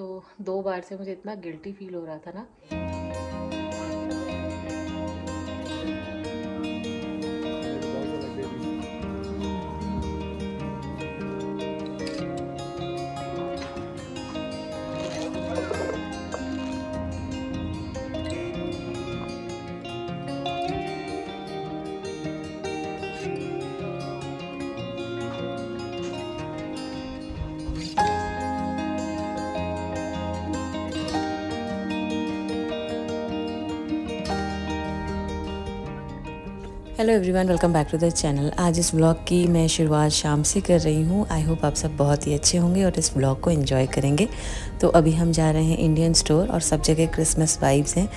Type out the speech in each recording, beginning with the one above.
तो 2 बार से मुझे इतना गिल्टी फील हो रहा था ना। Hello everyone, welcome back to the channel. आज इस व्लॉग की मैं शुरुआत शाम से कर रही हूँ। आई होप आप सब बहुत ही अच्छे होंगे और इस व्लॉग को एंजॉय करेंगे। तो अभी हम जा रहे हैं इंडियन स्टोर और सब जगह क्रिसमस वाइब्स हैं।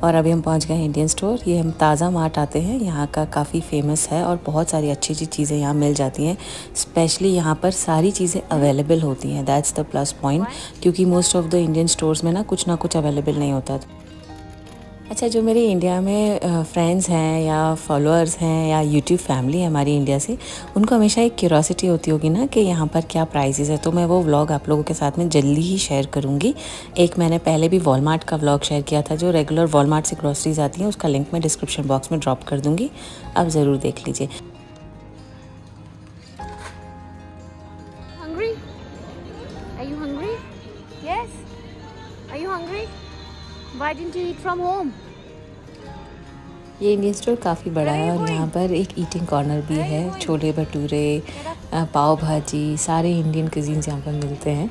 और अभी हम पहुंच गए हैं इंडियन स्टोर। ये हम ताज़ा मार्ट आते हैं, यहाँ का काफ़ी फेमस है और बहुत सारी अच्छी अच्छी चीज़ें यहाँ मिल जाती हैं। स्पेशली यहाँ पर सारी चीज़ें अवेलेबल होती हैं, दैट्स द प्लस पॉइंट, क्योंकि most of the Indian stores में ना कुछ अवेलेबल नहीं होता। अच्छा, जो मेरे इंडिया में फ्रेंड्स हैं या फॉलोअर्स हैं या यूट्यूब फैमिली है हमारी इंडिया से, उनको हमेशा एक क्यूरोसिटी होती होगी ना कि यहाँ पर क्या प्राइसेस है। तो मैं वो व्लॉग आप लोगों के साथ में जल्दी ही शेयर करूँगी। एक मैंने पहले भी वॉलमार्ट का व्लॉग शेयर किया था, जो रेगुलर वॉलमार्ट से ग्रॉसरीज आती हैं, उसका लिंक मैं डिस्क्रिप्शन बॉक्स में ड्रॉप कर दूँगी, आप ज़रूर देख लीजिए। Hungry? Are you hungry? Yes? Are you hungry? Why didn't you eat from home? ये इंडियन स्टोर काफ़ी बड़ा है और यहाँ पर एक ईटिंग कॉर्नर भी है। छोले भटूरे, पाव भाजी, सारे इंडियन कुजीन्स यहाँ पर मिलते हैं।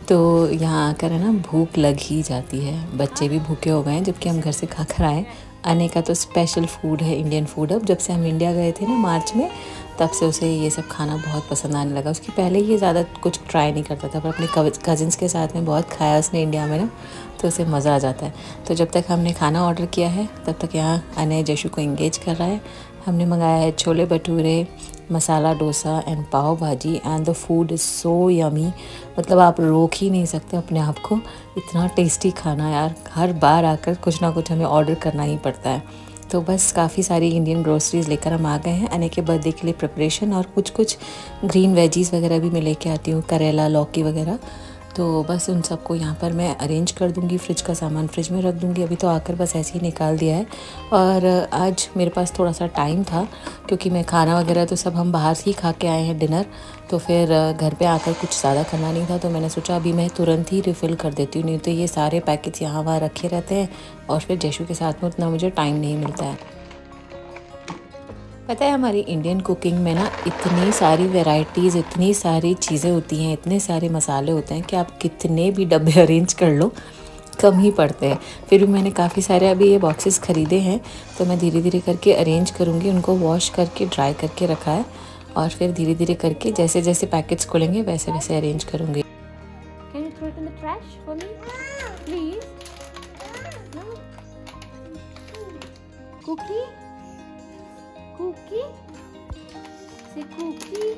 तो यहाँ आकर है ना भूख लग ही जाती है। बच्चे भी भूखे हो गए हैं जबकि हम घर से खा कर आए। आने का तो स्पेशल फूड है इंडियन फूड। अब जब से हम इंडिया गए थे ना मार्च में, तब से उसे ये सब खाना बहुत पसंद आने लगा। उसकी पहले ये ज़्यादा कुछ ट्राई नहीं करता था, पर अपने कज़िन्स के साथ में बहुत खाया उसने इंडिया में ना, तो उसे मज़ा आ जाता है। तो जब तक हमने खाना ऑर्डर किया है तब तक यहाँ अनय जशु को इंगेज कर रहा है। हमने मंगाया है छोले भटूरे, मसाला डोसा एंड पाव भाजी, and the food is so yummy. मतलब आप रोक ही नहीं सकते अपने आप को, इतना टेस्टी खाना यार। हर बार आकर कुछ ना कुछ हमें ऑर्डर करना ही पड़ता है। तो बस काफ़ी सारी इंडियन ग्रोसरीज़ लेकर हम आ गए हैं। अनय के बर्थडे के लिए प्रिपरेशन, और कुछ ग्रीन वेजीज़ वगैरह भी मैं लेके आती हूँ, करेला, लौकी वगैरह। तो बस उन सबको यहाँ पर मैं अरेंज कर दूँगी। फ्रिज का सामान फ्रिज में रख दूँगी। अभी तो आकर बस ऐसे ही निकाल दिया है। और आज मेरे पास थोड़ा सा टाइम था, क्योंकि मैं खाना वगैरह तो सब हम बाहर से ही खा के आए हैं डिनर। तो फिर घर पे आकर कुछ ज़्यादा करना नहीं था, तो मैंने सोचा अभी मैं तुरंत ही रिफ़िल कर देती हूँ, नहीं तो ये सारे पैकेट्स यहाँ वहाँ रखे रहते हैं और फिर जशु के साथ में उतना मुझे टाइम नहीं मिलता है। पता है, हमारी इंडियन कुकिंग में ना इतनी सारी वैरायटीज़, इतनी सारी चीज़ें होती हैं, इतने सारे मसाले होते हैं कि आप कितने भी डब्बे अरेंज कर लो कम ही पड़ते हैं। फिर भी मैंने काफ़ी सारे अभी ये बॉक्सेस ख़रीदे हैं, तो मैं धीरे धीरे करके अरेंज करूँगी। उनको वॉश करके ड्राई करके रखा है और फिर धीरे धीरे करके जैसे जैसे पैकेट्स खोलेंगे वैसे वैसे अरेंज करूँगी। Can you throw it in the trash for me? Please? No? Cookie? Cookie? Say cookie.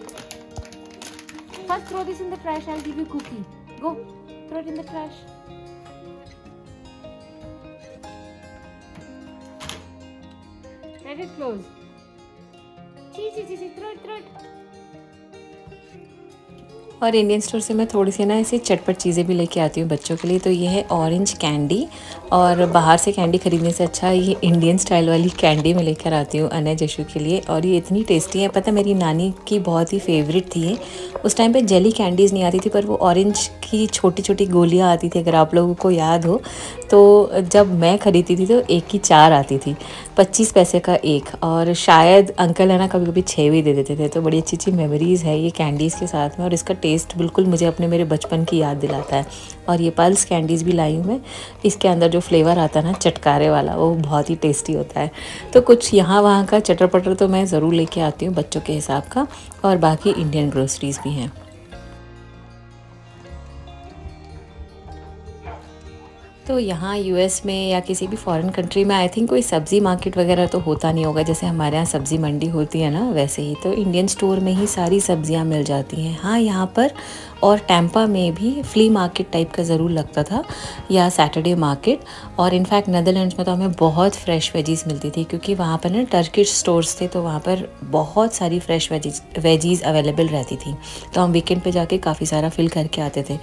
First throw this in the trash, I'll give you cookie. Go, throw it in the trash. Let it close. See, throw it. और Indian store से मैं थोड़ी सी ना ऐसी चटपट चीज़ें भी लेके आती हूँ बच्चों के लिए। तो ये है ऑरेंज कैंडी, और बाहर से कैंडी ख़रीदने से अच्छा ये इंडियन स्टाइल वाली कैंडी मैं लेकर आती हूँ अनय जशु के लिए। और ये इतनी टेस्टी है, पता है मेरी नानी की बहुत ही फेवरेट थी ये। उस टाइम पे जेली कैंडीज़ नहीं आती थी, पर वो ऑरेंज की छोटी छोटी गोलियाँ आती थी, अगर आप लोगों को याद हो। तो जब मैं ख़रीदती थी तो एक की 4 आती थी, 25 पैसे का एक, और शायद अंकल है ना कभी कभी 6 भी दे देते थे। तो बड़ी अच्छी अच्छी मेमोरीज़ है ये कैंडीज़ के साथ में, और इसका टेस्ट बिल्कुल मुझे अपने मेरे बचपन की याद दिलाता है। और ये पल्स कैंडीज़ भी लाई हूँ मैं। इसके अंदर जो फ्लेवर आता है ना चटकारे वाला, वो बहुत ही टेस्टी होता है। तो कुछ यहाँ वहाँ का चटर पटर तो मैं ज़रूर लेके आती हूँ बच्चों के हिसाब का, और बाकी इंडियन ग्रोसरीज़ भी हैं। तो यहाँ यूएस में या किसी भी फॉरेन कंट्री में आई थिंक कोई सब्ज़ी मार्केट वगैरह तो होता नहीं होगा, जैसे हमारे यहाँ सब्ज़ी मंडी होती है ना, वैसे ही तो इंडियन स्टोर में ही सारी सब्जियाँ मिल जाती हैं। हाँ, यहाँ पर और टैम्पा में भी फ्ली मार्केट टाइप का ज़रूर लगता था, या सैटरडे मार्केट। और इनफैक्ट नेदरलैंड्स में तो हमें बहुत फ्रेश वेजीज़ मिलती थी, क्योंकि वहाँ पर ना टर्किश स्टोर्स थे, तो वहाँ पर बहुत सारी फ्रेश वेजीज़ अवेलेबल रहती थी। तो हम वीकेंड पे जाके काफ़ी सारा फिल करके आते थे।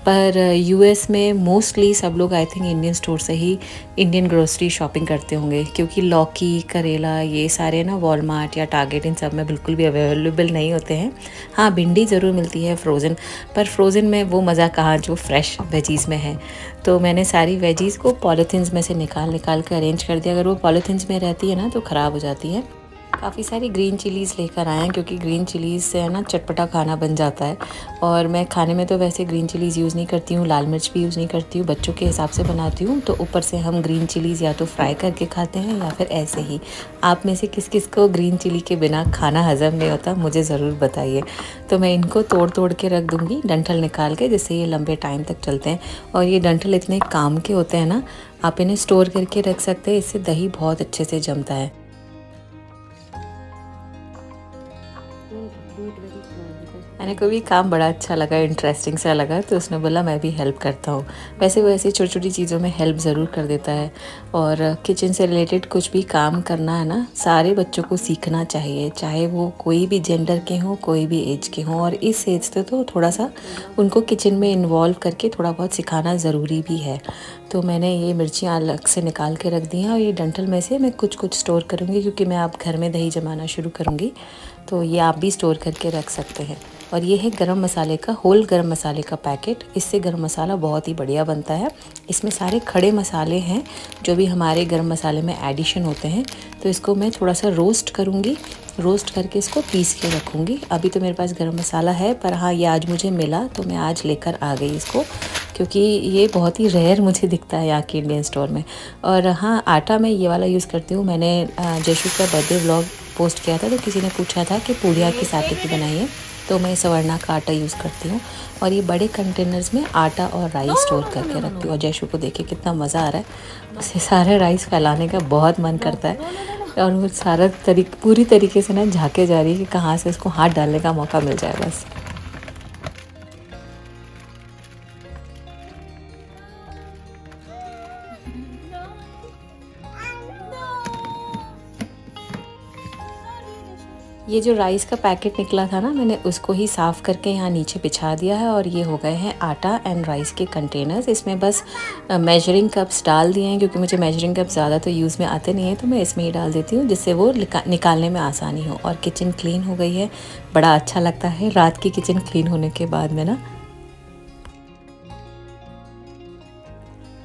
पर यूएस में मोस्टली सब लोग आई थिंक इंडियन स्टोर से ही इंडियन ग्रोसरी शॉपिंग करते होंगे, क्योंकि लौकी, करेला, ये सारे ना वॉलमार्ट या टारगेट इन सब में बिल्कुल भी अवेलेबल नहीं होते हैं। हाँ, भिंडी ज़रूर मिलती है फ्रोज़न, पर फ्रोज़न में वो मज़ा कहाँ जो फ्रेश वेजीज़ में है। तो मैंने सारी वेजीज़ को पॉलीथीन्स में से निकाल कर अरेंज कर दिया। अगर वो पॉलीथीन्स में रहती है ना तो ख़राब हो जाती है। काफ़ी सारी ग्रीन चिलीज़ लेकर आए हैं, क्योंकि ग्रीन चिलीज़ से है ना चटपटा खाना बन जाता है। और मैं खाने में तो वैसे ग्रीन चिलीज़ यूज़ नहीं करती हूँ, लाल मिर्च भी यूज़ नहीं करती हूँ, बच्चों के हिसाब से बनाती हूँ। तो ऊपर से हम ग्रीन चिलीज़ या तो फ्राई करके खाते हैं या फिर ऐसे ही। आप में से किस किस को ग्रीन चिली के बिना खाना हज़म नहीं होता, मुझे ज़रूर बताइए। तो मैं इनको तोड़ के रख दूँगी, डंठल निकाल के, जिससे ये लंबे टाइम तक चलते हैं। और ये डंठल इतने काम के होते हैं ना, आप इन्हें स्टोर करके रख सकते हैं, इससे दही बहुत अच्छे से जमता है। मैंने को भी काम बड़ा अच्छा लगा, इंटरेस्टिंग सा लगा, तो उसने बोला मैं भी हेल्प करता हूँ। वैसे वो ऐसी छोटी छोटी चीज़ों में हेल्प ज़रूर कर देता है। और किचन से रिलेटेड कुछ भी काम करना है ना, सारे बच्चों को सीखना चाहिए, चाहे वो कोई भी जेंडर के हों, कोई भी एज के हों। और इस एज से तो थोड़ा सा उनको किचन में इन्वॉल्व करके थोड़ा बहुत सिखाना ज़रूरी भी है। तो मैंने ये मिर्चियाँ अलग से निकाल के रख दी हैं, और ये डंठल में से मैं कुछ स्टोर करूँगी, क्योंकि मैं अब घर में दही जमाना शुरू करूँगी। तो ये आप भी स्टोर करके रख सकते हैं। और ये है गरम मसाले का, होल गरम मसाले का पैकेट। इससे गरम मसाला बहुत ही बढ़िया बनता है। इसमें सारे खड़े मसाले हैं जो भी हमारे गरम मसाले में एडिशन होते हैं। तो इसको मैं थोड़ा सा रोस्ट करूँगी, रोस्ट करके इसको पीस के रखूँगी। अभी तो मेरे पास गरम मसाला है, पर हाँ ये आज मुझे मिला तो मैं आज लेकर आ गई इसको, क्योंकि ये बहुत ही रेयर मुझे दिखता है यहाँ के इंडियन स्टोर में। और हाँ, आटा मैं ये वाला यूज़ करती हूँ। मैंने जयशु का बर्थडे व्लॉग पोस्ट किया था, तो किसी ने पूछा था कि पूड़िया किस आटे की बनाई है, तो मैं सवर्णा का आटा यूज़ करती हूँ। और ये बड़े कंटेनर्स में आटा और राइस स्टोर करके रखती हूँ। और जयशु को देखिए कितना मज़ा आ रहा है, उसे सारे राइस फैलाने का बहुत मन करता है। और वो सारा पूरी तरीके से ना झाँके जा रही है कि कहाँ से उसको हाथ डालने का मौका मिल जाए बस। ये जो राइस का पैकेट निकला था ना, मैंने उसको ही साफ़ करके यहाँ नीचे बिछा दिया है। और ये हो गए हैं आटा एंड राइस के कंटेनर्स। इसमें बस मेजरिंग कप्स डाल दिए हैं, क्योंकि मुझे मेजरिंग कप ज़्यादा तो यूज़ में आते नहीं हैं, तो मैं इसमें ही डाल देती हूँ, जिससे वो निकालने में आसानी हो। और किचन क्लीन हो गई है, बड़ा अच्छा लगता है रात की किचन क्लीन होने के बाद में ना।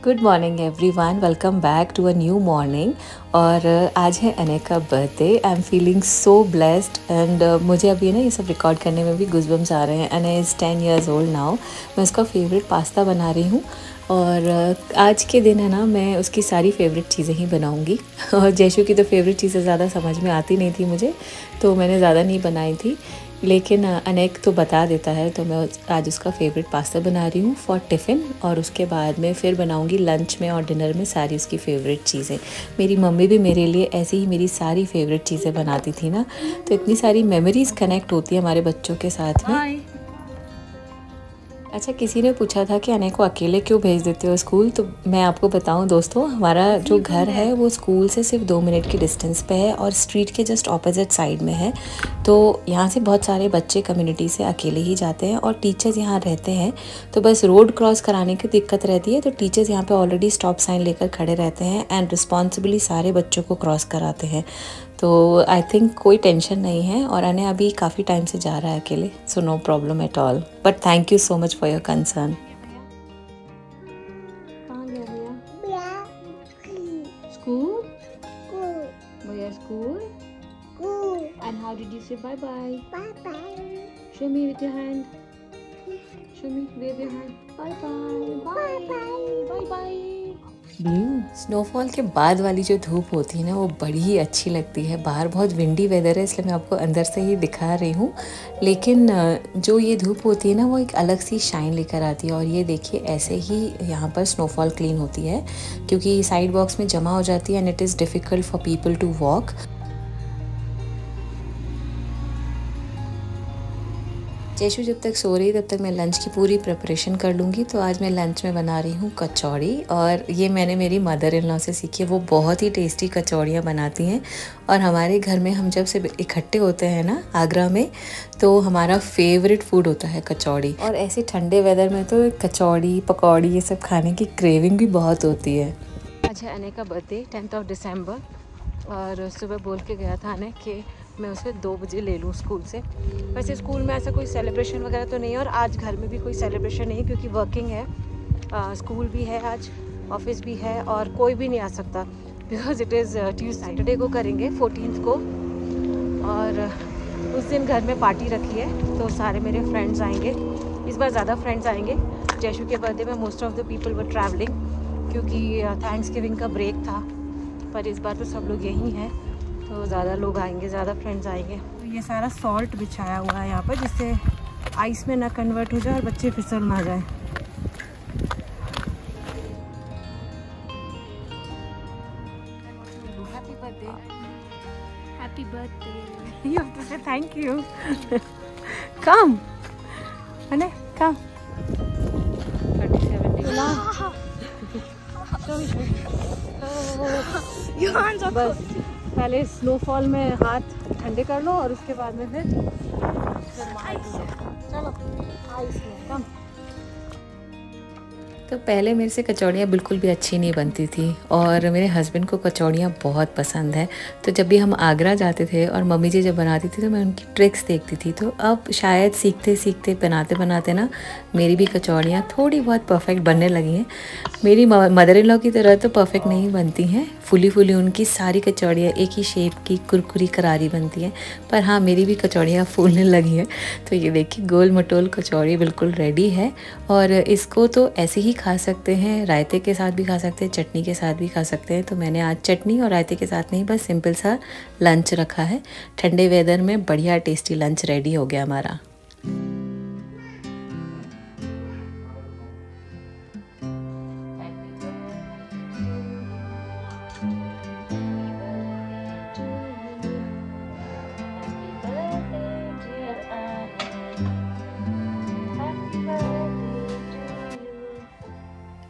Good morning everyone, welcome back to a new morning. और आज है अने का birthday. I am feeling so blessed. And मुझे अभी ना ये सब रिकॉर्ड करने में भी गुज़बम्स आ रहे हैं। अने इज़ 10 years ओल्ड नाउ। मैं उसका फेवरेट पास्ता बना रही हूँ, और आज के दिन है ना मैं उसकी सारी फेवरेट चीज़ें ही बनाऊँगी। और जयशु की तो फेवरेट चीज़ें ज़्यादा समझ में आती नहीं थी मुझे, तो मैंने ज़्यादा नहीं बनाई थी, लेकिन अनेक तो बता देता है। तो मैं आज उसका फेवरेट पास्ता बना रही हूँ फॉर टिफ़िन, और उसके बाद में फिर बनाऊँगी लंच में और डिनर में सारी उसकी फ़ेवरेट चीज़ें। मेरी मम्मी भी मेरे लिए ऐसी ही मेरी सारी फेवरेट चीज़ें बनाती थी ना, तो इतनी सारी मेमोरीज़ कनेक्ट होती है हमारे बच्चों के साथ में। अच्छा, किसी ने पूछा था कि अने को अकेले क्यों भेज देते हो स्कूल, तो मैं आपको बताऊं दोस्तों, हमारा जो घर है वो स्कूल से सिर्फ 2 मिनट की डिस्टेंस पे है, और स्ट्रीट के जस्ट ऑपोजिट साइड में है। तो यहाँ से बहुत सारे बच्चे कम्युनिटी से अकेले ही जाते हैं, और टीचर्स यहाँ रहते हैं। तो बस रोड क्रॉस कराने की दिक्कत रहती है, तो टीचर्स यहाँ पे ऑलरेडी स्टॉप साइन लेकर खड़े रहते हैं एंड रिस्पॉन्सिबली सारे बच्चों को क्रॉस कराते हैं। तो आई थिंक कोई टेंशन नहीं है, और अने अभी काफ़ी टाइम से जा रहा है अकेले, so no problem at all. But thank you so much for your concern. School? Where school? And how did you say bye bye? Bye bye. Show me with your hand. Show me, wave your hand. Bye bye. Bye bye. Bye bye. Blue. Snowfall के बाद वाली जो धूप होती है ना वो बड़ी ही अच्छी लगती है। बाहर बहुत विंडी वेदर है इसलिए मैं आपको अंदर से ही दिखा रही हूँ, लेकिन जो ये धूप होती है ना वो एक अलग सी शाइन लेकर आती है। और ये देखिए ऐसे ही यहाँ पर स्नोफॉल क्लीन होती है क्योंकि साइड बॉक्स में जमा हो जाती है and it is difficult for people to walk. जैशु जब तक सो रही तब तक मैं लंच की पूरी प्रिपरेशन कर लूँगी। तो आज मैं लंच में बना रही हूँ कचौड़ी, और ये मैंने मेरी मदर इन लॉ से सीखी है। वो बहुत ही टेस्टी कचौड़ियाँ बनाती हैं और हमारे घर में हम जब से इकट्ठे होते हैं ना आगरा में, तो हमारा फेवरेट फूड होता है कचौड़ी। और ऐसे ठंडे वेदर में तो कचौड़ी पकौड़ी ये सब खाने की क्रेविंग भी बहुत होती है। आज है अने का बर्थडे 10 दिसंबर, और सुबह बोल के गया था अने कि मैं उसे 2 बजे ले लूँ स्कूल से। वैसे स्कूल में ऐसा कोई सेलिब्रेशन वगैरह तो नहीं है, और आज घर में भी कोई सेलिब्रेशन नहीं क्योंकि वर्किंग है। स्कूल भी है आज, ऑफिस भी है, और कोई भी नहीं आ सकता because it is Tuesday. Saturday को करेंगे 14 को, और उस दिन घर में पार्टी रखी है तो सारे मेरे फ्रेंड्स आएंगे। इस बार ज़्यादा फ्रेंड्स आएंगे। जैशु के बर्थडे में most of the people were travelling क्योंकि थैंक्सगिविंग का ब्रेक था, पर इस बार तो सब लोग यहीं हैं तो ज़्यादा लोग आएंगे, ज़्यादा फ्रेंड्स आएंगे। तो ये सारा सॉल्ट बिछाया हुआ है यहाँ पर जिससे आइस में ना कन्वर्ट हो जाए और बच्चे फिसल ना जाए। Happy birthday. Happy birthday. You have to say thank you. Come. Ane, come. 37 days. बस पहले स्नोफॉल में हाथ ठंडे कर लो और उसके बाद में फिर चलो आइस में कम। तो पहले मेरे से कचौड़ियाँ बिल्कुल भी अच्छी नहीं बनती थी, और मेरे हस्बैंड को कचौड़ियाँ बहुत पसंद है। तो जब भी हम आगरा जाते थे और मम्मी जी जब बनाती थी तो मैं उनकी ट्रिक्स देखती थी। तो अब शायद सीखते सीखते बनाते बनाते ना मेरी भी कचौड़ियाँ थोड़ी बहुत परफेक्ट बनने लगी हैं। मेरी मदर इन लॉ की तरह तो परफेक्ट नहीं बनती हैं, फुली फुली उनकी सारी कचौड़ियाँ एक ही शेप की कुरकुरी करारी बनती हैं, पर हाँ मेरी भी कचौड़ियाँ फूलने लगी हैं। तो ये देखिए गोल मटोल कचौड़ी बिल्कुल रेडी है, और इसको तो ऐसे ही खा सकते हैं, रायते के साथ भी खा सकते हैं, चटनी के साथ भी खा सकते हैं। तो मैंने आज चटनी और रायते के साथ नहीं, बस सिंपल सा लंच रखा है। ठंडे वेदर में बढ़िया टेस्टी लंच रेडी हो गया हमारा।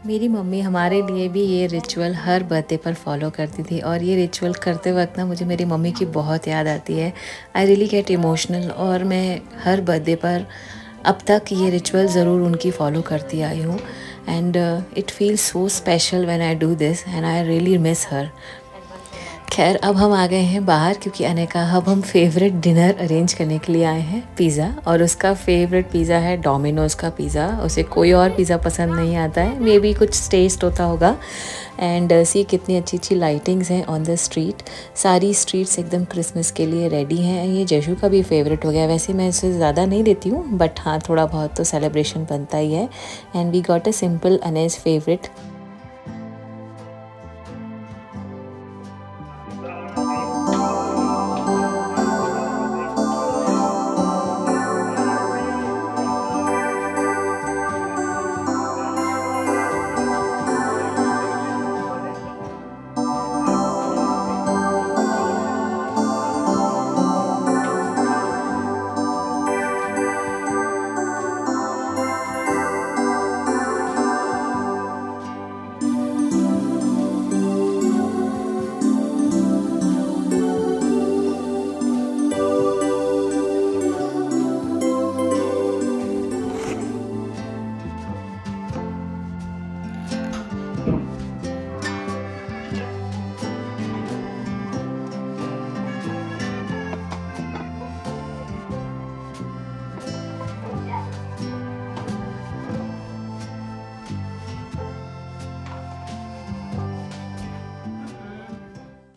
मेरी मम्मी हमारे लिए भी ये रिचुअल हर बर्थडे पर फॉलो करती थी, और ये रिचुअल करते वक्त ना मुझे मेरी मम्मी की बहुत याद आती है। आई रियली गेट इमोशनल, और मैं हर बर्थडे पर अब तक ये रिचुअल ज़रूर उनकी फ़ॉलो करती आई हूँ, and it feels so special when I do this and I really miss her. खैर अब हम आ गए हैं बाहर क्योंकि अने का अब हम फेवरेट डिनर अरेंज करने के लिए आए हैं, पिज़्ज़ा। और उसका फेवरेट पिज़्ज़ा है डोमिनोज़ का पिज़्ज़ा। उसे कोई और पिज़्ज़ा पसंद नहीं आता है, मे बी कुछ टेस्ट होता होगा। एंड सी कितनी अच्छी अच्छी लाइटिंग्स हैं ऑन द स्ट्रीट। सारी स्ट्रीट्स एकदम क्रिसमस के लिए रेडी हैं। ये जशु का भी फेवरेट हो गया। वैसे मैं इसे ज़्यादा नहीं देती हूँ, बट हाँ थोड़ा बहुत तो सेलिब्रेशन बनता ही है। And we got a simple अनेज फेवरेट।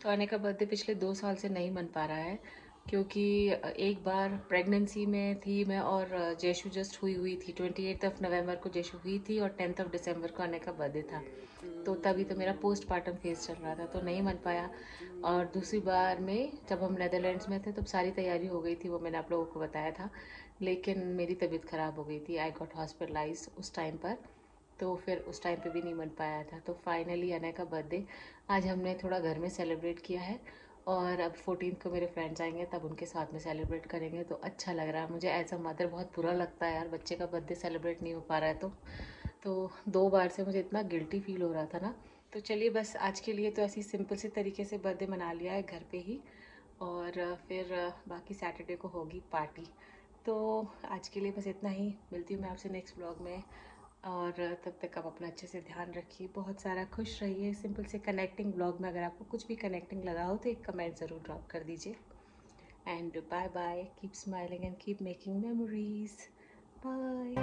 तो अने का बर्थडे पिछले 2 साल से नहीं बन पा रहा है, क्योंकि एक बार प्रेगनेंसी में थी मैं और जेशु जस्ट हुई थी। 28 नवंबर को जेशु हुई थी और 10 दिसंबर को आने का बर्थडे था। तो तभी तो मेरा पोस्टमार्टम फेज चल रहा था, तो नहीं बन पाया। और दूसरी बार में जब हम नेदरलैंड्स में थे तब सारी तैयारी हो गई थी, वो मैंने आप लोगों को बताया था। लेकिन मेरी तबीयत ख़राब हो गई थी, आई गॉट हॉस्पिटलाइज उस टाइम पर, तो फिर उस टाइम पे भी नहीं बन पाया था। तो फाइनली अनय का बर्थडे आज हमने थोड़ा घर में सेलिब्रेट किया है। और अब 14 को मेरे फ्रेंड्स आएंगे, तब उनके साथ में सेलिब्रेट करेंगे। तो अच्छा लग रहा है मुझे एज अ मदर, बहुत बुरा लगता है यार बच्चे का बर्थडे सेलिब्रेट नहीं हो पा रहा है। तो 2 बार से मुझे इतना गिल्टी फील हो रहा था ना। तो चलिए बस आज के लिए तो ऐसी सिंपल सी तरीके से बर्थडे मना लिया है घर पे ही। और फिर बाकी सैटरडे को होगी पार्टी। तो आज के लिए बस इतना ही, मिलती हूँ मैं आपसे नेक्स्ट ब्लॉग में। और तब तक आप अपना अच्छे से ध्यान रखिए, बहुत सारा खुश रहिए। सिंपल से कनेक्टिंग ब्लॉग में अगर आपको कुछ भी कनेक्टिंग लगा हो तो एक कमेंट ज़रूर ड्रॉप कर दीजिए। And bye bye, keep smiling and keep making memories. Bye.